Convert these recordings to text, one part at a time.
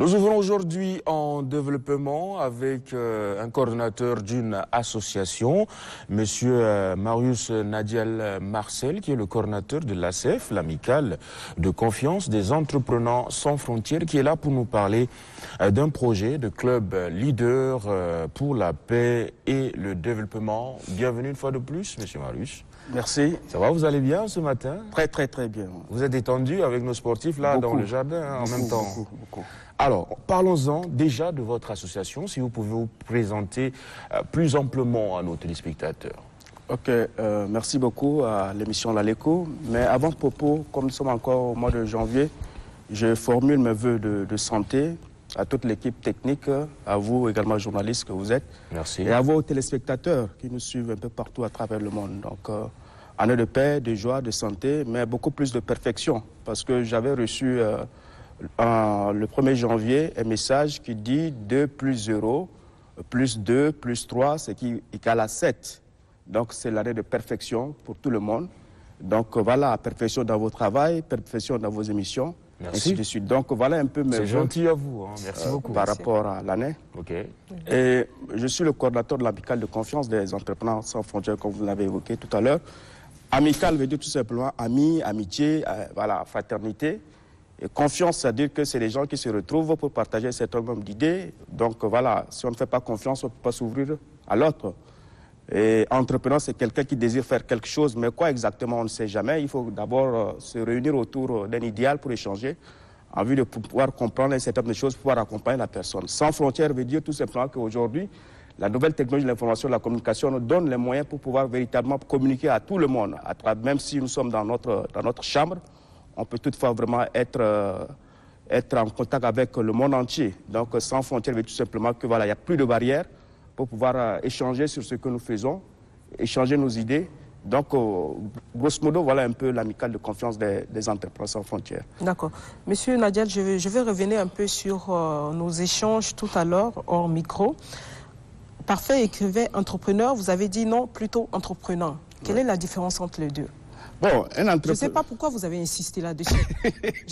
Nous ouvrons aujourd'hui en développement avec un coordonnateur d'une association, Monsieur Marius Nadiel Marcel, qui est le coordonnateur de l'ACF, l'amicale de confiance des entrepreneurs sans frontières, qui est là pour nous parler d'un projet de club leader pour la paix et le développement. Bienvenue une fois de plus, Monsieur Marius. Merci. Ça va, vous allez bien ce matin? Très bien. Vous êtes détendu avec nos sportifs là dans le jardin en même temps? Beaucoup. Alors, parlons-en déjà de votre association, si vous pouvez vous présenter plus amplement à nos téléspectateurs. Ok, merci beaucoup à l'émission L'Aléco. Mais avant propos, comme nous sommes encore au mois de janvier, je formule mes voeux de santé à toute l'équipe technique, à vous également journalistes que vous êtes. Merci. Et à vos téléspectateurs qui nous suivent un peu partout à travers le monde. Donc, année de paix, de joie, de santé, mais beaucoup plus de perfection. Parce que j'avais reçu le 1er janvier un message qui dit 2 plus 0, plus 2, plus 3, ce qui égale à 7. Donc, c'est l'année de perfection pour tout le monde. Donc, voilà, perfection dans vos travails, perfection dans vos émissions. Merci. Ainsi de suite. Donc voilà un peu mes C'est gentil à vous, hein. Merci beaucoup. Par rapport à l'année. Ok. Et je suis le coordinateur de l'amicale de confiance des entrepreneurs sans frontières, comme vous l'avez évoqué tout à l'heure. Amicale veut dire tout simplement ami, amitié, voilà, fraternité. Et confiance, c'est-à-dire que c'est les gens qui se retrouvent pour partager un certain nombre d'idées. Donc voilà, si on ne fait pas confiance, on ne peut pas s'ouvrir à l'autre. Et entrepreneur, c'est quelqu'un qui désire faire quelque chose, mais quoi exactement, on ne sait jamais. Il faut d'abord se réunir autour d'un idéal pour échanger, en vue de pouvoir comprendre un certain nombre de choses, pour pouvoir accompagner la personne. Sans frontières veut dire tout simplement qu'aujourd'hui, la nouvelle technologie de l'information et de la communication nous donne les moyens pour pouvoir véritablement communiquer à tout le monde. Même si nous sommes dans notre chambre, on peut toutefois vraiment être en contact avec le monde entier. Donc, sans frontières veut dire tout simplement que voilà, il n'y a plus de barrières pour pouvoir échanger sur ce que nous faisons, échanger nos idées. Donc, grosso modo, voilà un peu l'amicale de confiance des entrepreneurs sans frontières. D'accord. Monsieur Nadiel, je vais revenir un peu sur nos échanges tout à l'heure, hors micro. Parfait écrivain entrepreneur, vous avez dit non, plutôt entrepreneur. Quelle est la différence entre les deux? Bon, je ne sais pas pourquoi vous avez insisté là-dessus.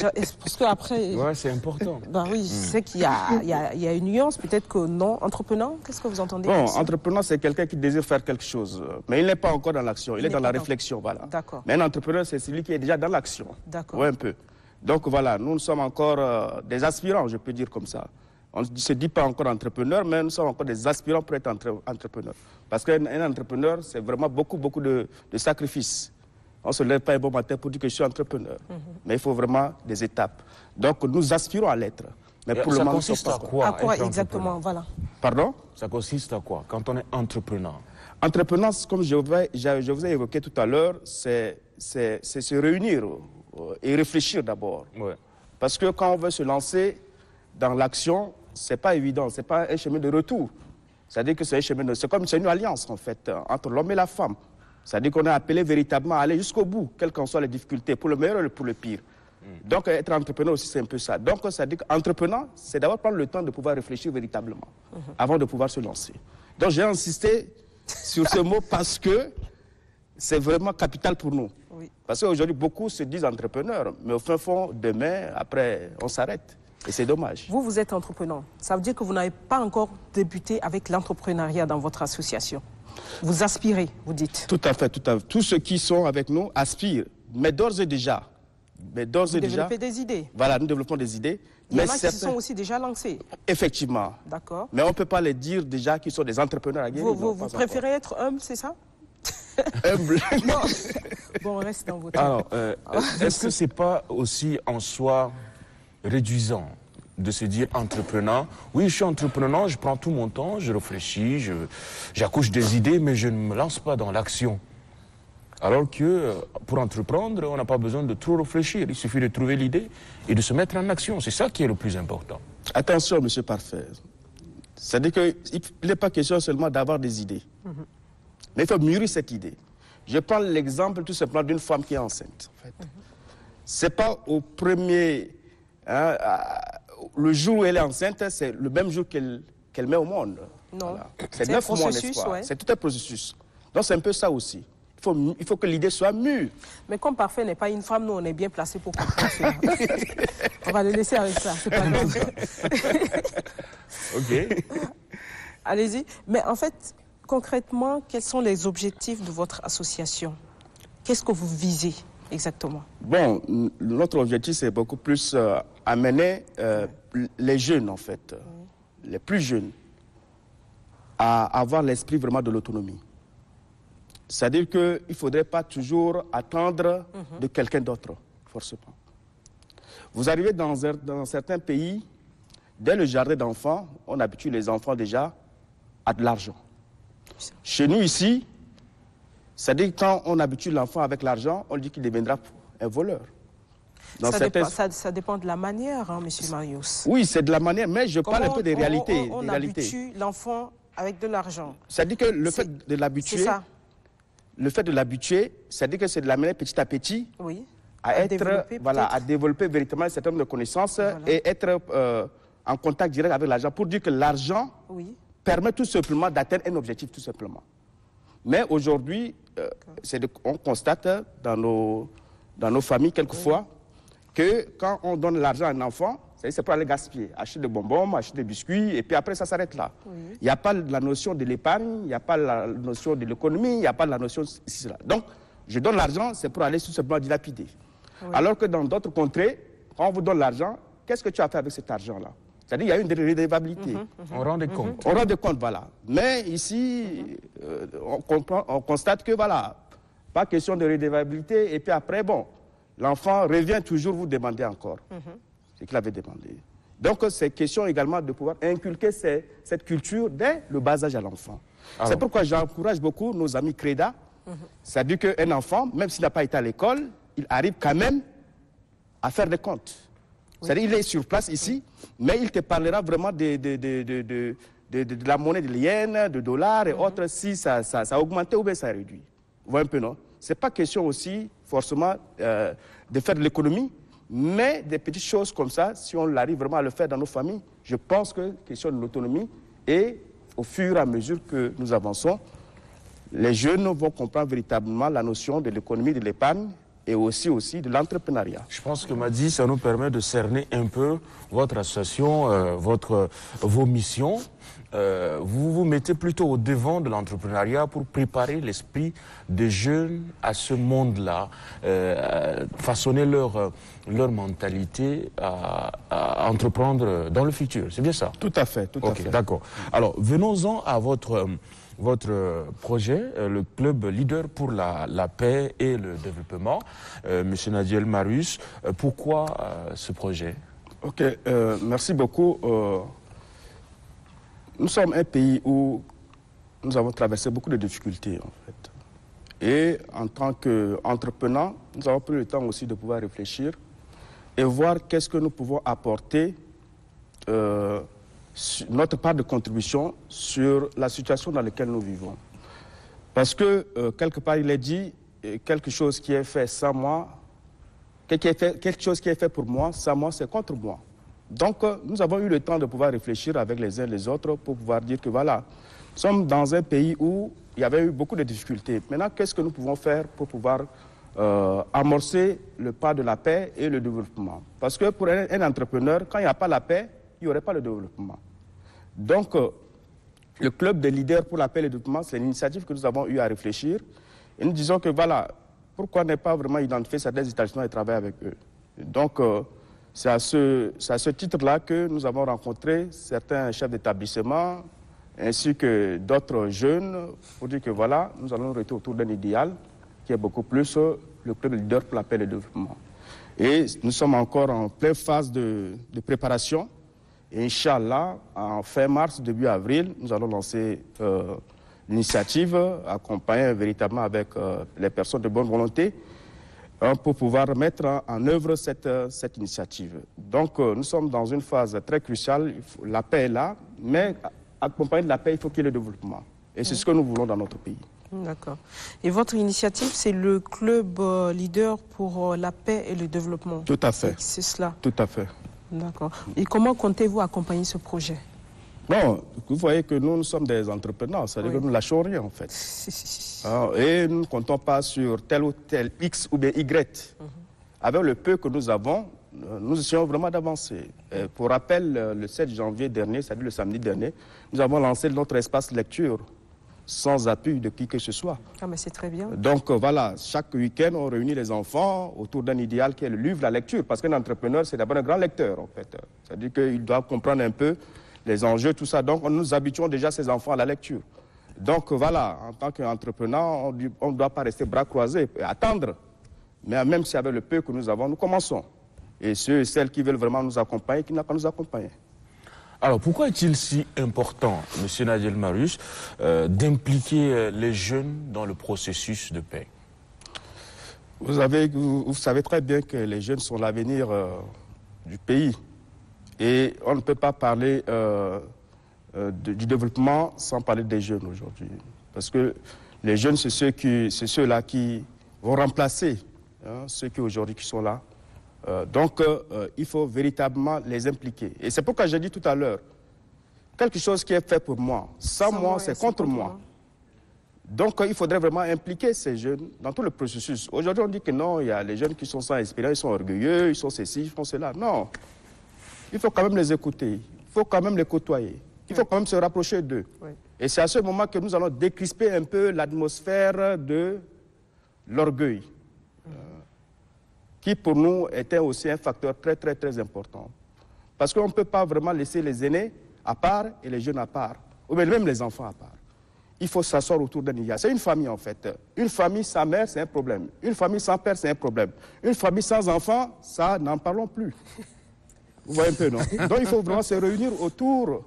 Parce qu'après... Ouais, c'est important. Ben oui, je sais qu'il y a une nuance, peut-être que non. Entrepreneur, qu'est-ce que vous entendez? Bon, entrepreneur, c'est quelqu'un qui désire faire quelque chose, mais il n'est pas encore dans l'action, il est dans la réflexion, voilà. D'accord. Mais un entrepreneur, c'est celui qui est déjà dans l'action. D'accord. Oui, un peu. Donc voilà, nous sommes encore des aspirants, je peux dire comme ça. On ne se dit pas encore entrepreneur, mais nous sommes encore des aspirants pour être entrepreneur. Parce qu'un entrepreneur, c'est vraiment beaucoup de sacrifices. On ne se lève pas un bon matin pour dire que je suis entrepreneur. Mais il faut vraiment des étapes. Donc, nous aspirons à l'être. Mais pour le moment, ça consiste à quoi? À quoi exactement, voilà. Pardon? Ça consiste à quoi quand on est entrepreneur? Entrepreneur, comme je vous ai évoqué tout à l'heure, c'est se réunir et réfléchir d'abord. Ouais. Parce que quand on veut se lancer dans l'action, ce n'est pas évident, ce n'est pas un chemin de retour. C'est-à-dire que c'est comme une alliance, en fait, entre l'homme et la femme. C'est-à-dire qu'on est appelé véritablement à aller jusqu'au bout, quelles qu'en soient les difficultés, pour le meilleur et pour le pire. Donc, être entrepreneur aussi, c'est un peu ça. Donc, c'est-à-dire qu'entrepreneur, c'est d'abord prendre le temps de pouvoir réfléchir véritablement, avant de pouvoir se lancer. Donc, j'ai insisté sur ce mot parce que c'est vraiment capital pour nous. Oui. Parce qu'aujourd'hui, beaucoup se disent entrepreneurs, mais au fin fond, demain, après, on s'arrête. Et c'est dommage. Vous êtes entrepreneur. Ça veut dire que vous n'avez pas encore débuté avec l'entrepreneuriat dans votre association. Vous aspirez, vous dites. Tout à fait, tout à fait. Tous ceux qui sont avec nous aspirent, mais d'ores et déjà. Vous développez des idées. Voilà, nous développons des idées. Il y en a qui se sont aussi déjà lancés. Effectivement. D'accord. Mais on ne peut pas les dire déjà qu'ils sont des entrepreneurs aguerris. Vous préférez être humble, c'est ça? Humble. Non. Bon, on reste dans votre... Alors, est-ce que ce n'est pas aussi en soi réduisant de se dire entrepreneur? Oui, je suis entrepreneur, je prends tout mon temps, je réfléchis, j'accouche des idées, mais je ne me lance pas dans l'action. Alors que pour entreprendre, on n'a pas besoin de trop réfléchir. Il suffit de trouver l'idée et de se mettre en action. C'est ça qui est le plus important. Attention, monsieur Parfait. C'est-à-dire qu'il n'est pas question seulement d'avoir des idées. Mais il faut mûrir cette idée. Je prends l'exemple tout simplement d'une femme qui est enceinte. En fait. Ce n'est pas au premier... le jour où elle est enceinte, c'est le même jour qu'elle met au monde. Non. Voilà. C'est 9 mois, n'est-ce pas? Ouais. C'est tout un processus. Donc c'est un peu ça aussi. Il faut que l'idée soit mûre. Mais comme Parfait n'est pas une femme, nous, on est bien placés pour comprendre cela. On va le laisser avec ça, c'est pas grave. Ok. Allez-y. Mais en fait, concrètement, quels sont les objectifs de votre association? Qu'est-ce que vous visez exactement? Bon, notre objectif, c'est beaucoup plus amener les jeunes, en fait, les plus jeunes, à avoir l'esprit vraiment de l'autonomie. C'est-à-dire qu'il ne faudrait pas toujours attendre de quelqu'un d'autre, forcément. Vous arrivez dans certains pays, dès le jardin d'enfants, on habitue les enfants déjà à de l'argent. Chez nous ici, c'est-à-dire que quand on habitue l'enfant avec l'argent, on dit qu'il deviendra un voleur. Ça dépend de la manière, hein, M. Marius. Oui, c'est de la manière, mais je parle un peu des réalités. On habitue l'enfant avec de l'argent. C'est-à-dire que le fait de l'habituer, c'est-à-dire que c'est de l'amener petit à petit à développer véritablement un certain nombre de connaissances et être en contact direct avec l'argent pour dire que l'argent permet tout simplement d'atteindre un objectif, tout simplement. Mais aujourd'hui, on constate dans nos familles, quelquefois, que quand on donne l'argent à un enfant, c'est pour aller gaspiller, acheter des bonbons, acheter des biscuits, et puis après, ça s'arrête là. Il n'y a pas la notion de l'épargne, il n'y a pas la notion de l'économie, il n'y a pas la notion ici, là. Donc, je donne l'argent, c'est pour aller tout simplement dilapider. Alors que dans d'autres contrées, quand on vous donne l'argent, qu'est-ce que tu as fait avec cet argent-là? C'est-à-dire qu'il y a une redevabilité. On rend des comptes. On rend des comptes, voilà. Mais ici, on constate que, voilà, pas question de redevabilité. Et puis après, bon, l'enfant revient toujours vous demander encore ce qu'il avait demandé. Donc, c'est question également de pouvoir inculquer cette culture dès le bas âge à l'enfant. C'est pourquoi j'encourage beaucoup nos amis CREDA. C'est-à-dire qu'un enfant, même s'il n'a pas été à l'école, il arrive quand même à faire des comptes. C'est-à-dire qu'il est sur place ici, mais il te parlera vraiment de la monnaie de l'yen, de dollars et autres, si ça a augmenté ou bien ça a réduit. Vous voyez un peu, non? Ce n'est pas question aussi, forcément, de faire de l'économie, mais des petites choses comme ça, si on arrive vraiment à le faire dans nos familles, je pense que question de l'autonomie, et au fur et à mesure que nous avançons, les jeunes vont comprendre véritablement la notion de l'économie, de l'épargne, et aussi de l'entrepreneuriat. Je pense que Madi, ça nous permet de cerner un peu votre association, vos missions. Vous vous mettez plutôt au devant de l'entrepreneuriat pour préparer l'esprit des jeunes à ce monde-là, façonner leur mentalité à entreprendre dans le futur. C'est bien ça? Tout à fait, tout à fait. D'accord. Alors, venons-en à votre projet, le club leader pour la paix et le développement. Monsieur Nadiel Marius, pourquoi ce projet? Ok, merci beaucoup. Nous sommes un pays où nous avons traversé beaucoup de difficultés, en fait. Et en tant qu'entrepreneurs, nous avons pris le temps aussi de pouvoir réfléchir et voir qu'est-ce que nous pouvons apporter notre part de contribution sur la situation dans laquelle nous vivons. Parce que, quelque part, il est dit, quelque chose qui est fait sans moi, quelque chose qui est fait pour moi, sans moi, c'est contre moi. Donc, nous avons eu le temps de pouvoir réfléchir avec les uns et les autres pour pouvoir dire que, voilà, nous sommes dans un pays où il y avait eu beaucoup de difficultés. Maintenant, qu'est-ce que nous pouvons faire pour pouvoir amorcer le pas de la paix et le développement? Parce que pour un entrepreneur, quand il n'y a pas la paix, il n'y aurait pas le développement. Donc, le club des leaders pour la paix et le développement, c'est l'initiative que nous avons eu à réfléchir. Et nous disons que voilà, pourquoi ne pas vraiment identifier certains établissements et travailler avec eux? Donc, c'est à ce titre-là que nous avons rencontré certains chefs d'établissement ainsi que d'autres jeunes pour dire que voilà, nous allons rester autour d'un idéal qui est beaucoup plus le club des leaders pour la paix et le développement. Et nous sommes encore en pleine phase de préparation. Et Inch'Allah, en fin mars, début avril, nous allons lancer l'initiative, accompagnée véritablement avec les personnes de bonne volonté, pour pouvoir mettre en œuvre cette initiative. Donc, nous sommes dans une phase très cruciale. La paix est là, mais accompagné de la paix, il faut qu'il y ait le développement. Et c'est ce que nous voulons dans notre pays. D'accord. Et votre initiative, c'est le club leader pour la paix et le développement? Tout à fait. C'est cela? Tout à fait. D'accord. Et comment comptez-vous accompagner ce projet? Bon, vous voyez que nous sommes des entrepreneurs, c'est-à-dire que nous ne lâchons rien en fait. Et nous ne comptons pas sur tel ou tel X ou bien Y. Avec le peu que nous avons, nous essayons vraiment d'avancer. Pour rappel, le 7 janvier dernier, c'est-à-dire le samedi dernier, nous avons lancé notre espace lecture sans appui de qui que ce soit. Ah, mais c'est très bien. Donc voilà, chaque week-end, on réunit les enfants autour d'un idéal qui est le livre, la lecture. Parce qu'un entrepreneur, c'est d'abord un grand lecteur, en fait. C'est-à-dire qu'il doit comprendre un peu les enjeux, tout ça. Donc nous habituons déjà ces enfants à la lecture. Donc voilà, en tant qu'entrepreneur, on ne doit pas rester bras croisés et attendre. Mais même si avec le peu que nous avons, nous commençons. Et ceux et celles qui veulent vraiment nous accompagner, qui n'ont qu'à nous accompagner. Alors, pourquoi est-il si important, M. Nadiel Marius, d'impliquer les jeunes dans le processus de paix? Vous savez très bien que les jeunes sont l'avenir du pays. Et on ne peut pas parler du développement sans parler des jeunes aujourd'hui. Parce que les jeunes, c'est ceux-là qui vont remplacer ceux qui aujourd'hui qui sont là. Donc, il faut véritablement les impliquer. Et c'est pourquoi j'ai dit tout à l'heure, quelque chose qui est fait pour moi, sans moi, c'est contre moi. Donc, il faudrait vraiment impliquer ces jeunes dans tout le processus. Aujourd'hui, on dit que non, il y a les jeunes qui sont sans expérience, ils sont orgueilleux, ils sont ceci, ils font cela. Non. Il faut quand même les écouter, il faut quand même les côtoyer, il faut quand même se rapprocher d'eux. Oui. Et c'est à ce moment que nous allons décrisper un peu l'atmosphère de l'orgueil. Qui pour nous était aussi un facteur très, très, très important. Parce qu'on ne peut pas vraiment laisser les aînés à part et les jeunes à part, ou même les enfants à part. Il faut s'asseoir autour d'un idéal. C'est une famille en fait. Une famille sans mère, c'est un problème. Une famille sans père, c'est un problème. Une famille sans enfants, ça, n'en parlons plus. Vous voyez un peu, non? Donc il faut vraiment se réunir autour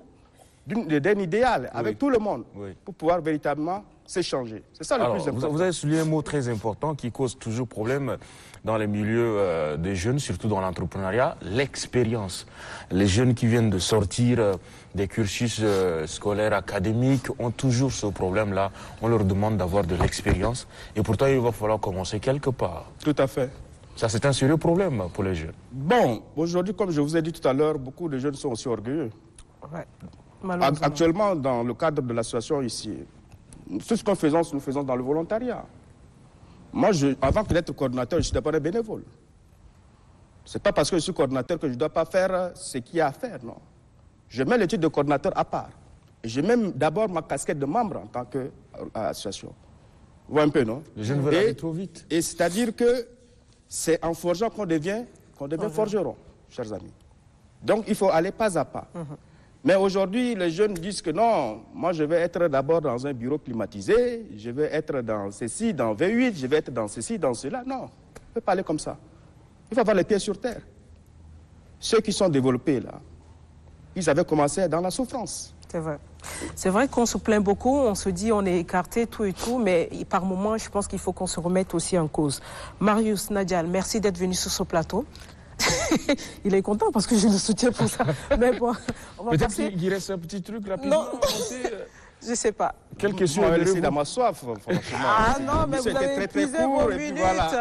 d'un idéal, avec tout le monde, pour pouvoir véritablement s'échanger. C'est ça le plus important. Vous avez souligné un mot très important qui cause toujours problème dans les milieux des jeunes, surtout dans l'entrepreneuriat, l'expérience. Les jeunes qui viennent de sortir des cursus scolaires, académiques, ont toujours ce problème-là. On leur demande d'avoir de l'expérience. Et pourtant, il va falloir commencer quelque part. Tout à fait. Ça, c'est un sérieux problème pour les jeunes. Bon, aujourd'hui, comme je vous ai dit tout à l'heure, beaucoup de jeunes sont aussi orgueilleux. Ouais. Actuellement, dans le cadre de l'association ici, tout ce qu'on fait, nous faisons dans le volontariat. Moi, avant d'être coordinateur, je suis d'abord un bénévole. Ce n'est pas parce que je suis coordinateur que je ne dois pas faire ce qu'il y a à faire, non. Je mets l'étude de coordinateur à part. Et je mets d'abord ma casquette de membre en tant qu'association. Vous voyez un peu, non? Les jeunes veulent aller trop vite. Et c'est-à-dire que c'est en forgeant qu'on devient forgeron, chers amis. Donc, il faut aller pas à pas. Mais aujourd'hui, les jeunes disent que non, moi je vais être d'abord dans un bureau climatisé, je vais être dans ceci, dans V8, je vais être dans ceci, dans cela. Non, on ne peut pas aller comme ça. Il faut avoir les pieds sur terre. Ceux qui sont développés là, ils avaient commencé dans la souffrance. C'est vrai. C'est vrai qu'on se plaint beaucoup, on se dit on est écarté, tout et tout, mais par moments, je pense qu'il faut qu'on se remette aussi en cause. Marius Nadiel, merci d'être venu sur ce plateau. Il est content parce que je le soutiens pour ça. Mais bon, on va peut-être qu'il reste un petit truc rapidement. Non, je ne sais pas. Quelle question est laissée dans ma soif, franchement. Ah non, mais vous avez épuisé vos minutes. Voilà.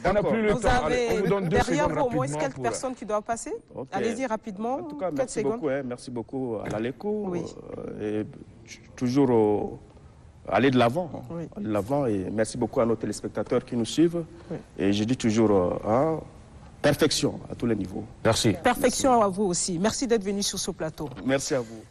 On n'a plus le vous temps. Avez on vous donne 2 derrière secondes vous au moins rapidement quelques personnes qui doivent passer. Okay. Allez-y rapidement. En tout cas, 4 merci secondes. beaucoup. Merci beaucoup à l'ALECO. Oui. Et toujours aller de l'avant. Oui. Aller de l'avant. Et merci beaucoup à nos téléspectateurs qui nous suivent. Oui. Et je dis toujours... perfection à tous les niveaux. Merci. Perfection à vous aussi. Merci d'être venu sur ce plateau. Merci à vous.